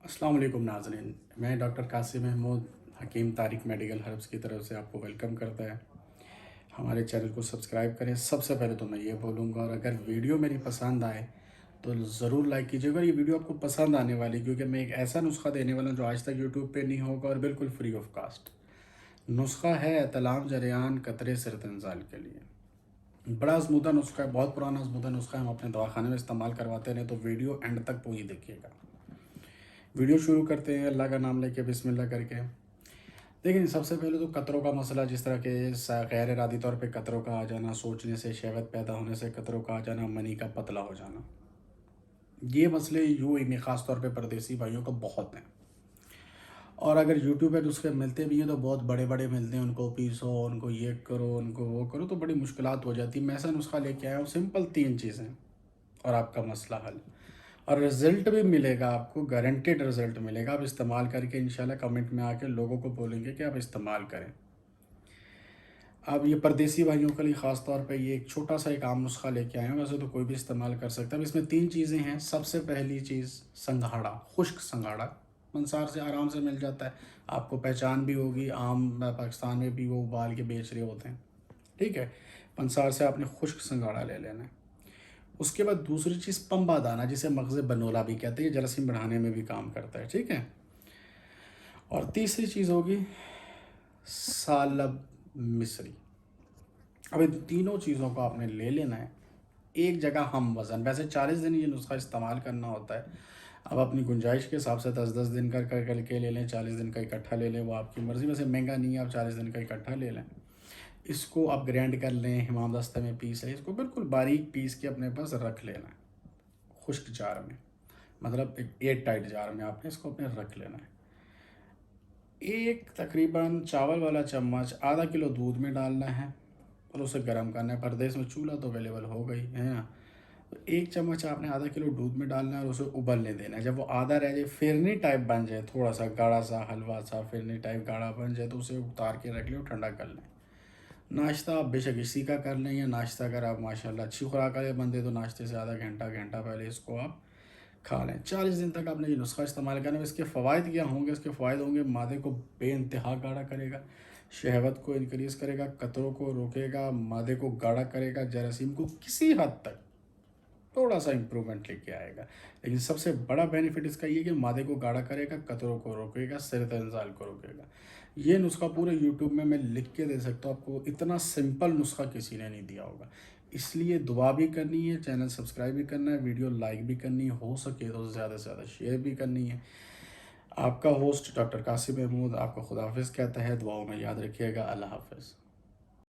السلام علیکم ناظرین، میں ڈاکٹر قاسم محمود حکیم طارق میڈیکل ہربس کی طرف سے آپ کو ویلکم کرتا ہے۔ ہمارے چینل کو سبسکرائب کریں۔ سب سے پہلے تو میں یہ بولوں گا، اور اگر ویڈیو میری پسند آئے تو ضرور لائک کیجیے گا۔ یہ ویڈیو آپ کو پسند آنے والی، کیونکہ میں ایک ایسا نسخہ دینے والا ہوں جو آج تک یوٹیوب پہ نہیں ہوگا، اور بالکل فری آف کاسٹ نسخہ ہے احتلام جریان قطرے سرطنزال کے لیے۔ بڑا ازمودہ نسخہ ہے، بہت پرانا ازمودہ نسخہ ہے، ہم اپنے دواخانے میں استعمال کرواتے ہیں، تو ویڈیو اینڈ تک پوری دیکھیے گا۔ ویڈیو شروع کرتے ہیں اللہ کا نام لے کے، بسم اللہ کر کے۔ دیکھیں، سب سے پہلے تو قطروں کا مسئلہ، جس طرح کہ غیر ارادی طور پہ قطروں کا آ جانا، سوچنے سے شہوت پیدا ہونے سے قطروں کا آ جانا، منی کا پتلا ہو جانا، یہ مسئلے یوں میں خاص طور پہ پردیسی بھائیوں کو بہت ہیں۔ اور اگر یوٹیوب پہ نسخے ملتے بھی ہیں تو بہت بڑے بڑے ملتے ہیں، ان کو پیسو، ان کو یہ کرو، ان کو وہ کرو، تو بڑی مشکلات ہو جاتی۔ میں ایسا نسخہ لے کے آیا ہوں، سمپل 3 چیزیں اور آپ کا مسئلہ حل، اور رزلٹ بھی ملے گا آپ کو، گارنٹیڈ رزلٹ ملے گا۔ آپ استعمال کر کے انشاءاللہ کمنٹ میں آ کے لوگوں کو بولیں گے کہ آپ استعمال کریں۔ اب یہ پردیسی بھائیوں کے لیے خاص طور پہ یہ ایک چھوٹا سا ایک عام نسخہ لے کے آئے ہیں، ویسے تو کوئی بھی استعمال کر سکتا ہے۔ اب اس میں 3 چیزیں ہیں۔ سب سے پہلی چیز سنگھاڑا، خشک سنگھاڑا، منصار سے آرام سے مل جاتا ہے، آپ کو پہچان بھی ہوگی، عام پاکستان میں بھی وہ ابال کے بیچ رہے ہوتے ہیں، ٹھیک ہے۔ پنسار سے آپ نے خشک سنگھاڑا لے لینا ہے۔ اس کے بعد دوسری چیز پمبا دانہ، جسے مغز بنولا بھی کہتے ہیں، یہ جراثیم بڑھانے میں بھی کام کرتا ہے، ٹھیک ہے۔ اور تیسری چیز ہوگی سالب مصری۔ اب ان تینوں چیزوں کو آپ نے لے لینا ہے ایک جگہ ہم وزن۔ ویسے 40 دن یہ نسخہ استعمال کرنا ہوتا ہے، اب اپنی گنجائش کے حساب سے 10 دن کر کے لے لیں، 40 دن کا اکٹھا لے لیں، وہ آپ کی مرضی۔ ویسے مہنگا نہیں ہے، آپ 40 دن کا اکٹھا لے لیں۔ اس کو آپ گرینڈ کر لیں، حمام دستہ میں پیس لیں، اس کو بالکل باریک پیس کے اپنے پاس رکھ لینا ہے خشک جار میں، مطلب ایک ایئر ٹائٹ جار میں آپ نے اس کو اپنے رکھ لینا ہے۔ ایک تقریباً چاول والا چمچ آدھا کلو دودھ میں ڈالنا ہے اور اسے گرم کرنا ہے۔ پردیس میں چولہا تو اویلیبل ہو گئی ہے نا، تو ایک چمچ آپ نے آدھا کلو دودھ میں ڈالنا ہے اور اسے ابلنے دینا ہے۔ جب وہ آدھا رہ جائے، فرنی ٹائپ بن جائے، تھوڑا سا گاڑھا سا حلوہ سا فرنی ٹائپ گاڑھا بن جائے، تو اسے اتار کے رکھ لیں اور ٹھنڈا کر لیں۔ ناشتہ آپ بے شک اسی کا کر لیں، یا ناشتہ اگر آپ ماشاءاللہ اچھی خوراک والے بندے تو ناشتے سے آدھا گھنٹہ پہلے اس کو آپ کھا لیں۔ 40 دن تک آپ نے یہ نسخہ استعمال کرنا ہے۔ اس کے فوائد کیا ہوں گے؟ اس کے فوائد ہوں گے، معدے کو بے انتہا گاڑھا کرے گا، شہوت کو انکریز کرے گا، قطروں کو روکے گا، معدے کو گاڑھا کرے گا، جراثیم کو کسی حد تک تھوڑا سا امپرومنٹ لے کے آئے گا۔ لیکن سب سے بڑا بینیفٹ اس کا یہ کہ مادے کو گاڑھا کرے گا، قطروں کو روکے گا، سرطانزال کو روکے گا۔ یہ نسخہ پورے یوٹیوب میں لکھ کے دے سکتا ہوں آپ کو، اتنا سمپل نسخہ کسی نے نہیں دیا ہوگا۔ اس لیے دعا بھی کرنی ہے، چینل سبسکرائب بھی کرنا ہے، ویڈیو لائک بھی کرنی ہے، ہو سکے تو زیادہ سے زیادہ شیئر بھی کرنی ہے۔ آپ کا ہوسٹ ڈاکٹر قاسم محمود آپ کو خدا حافظ کہتا ہے، دعاؤں میں یاد رکھیے گا۔ اللہ حافظ۔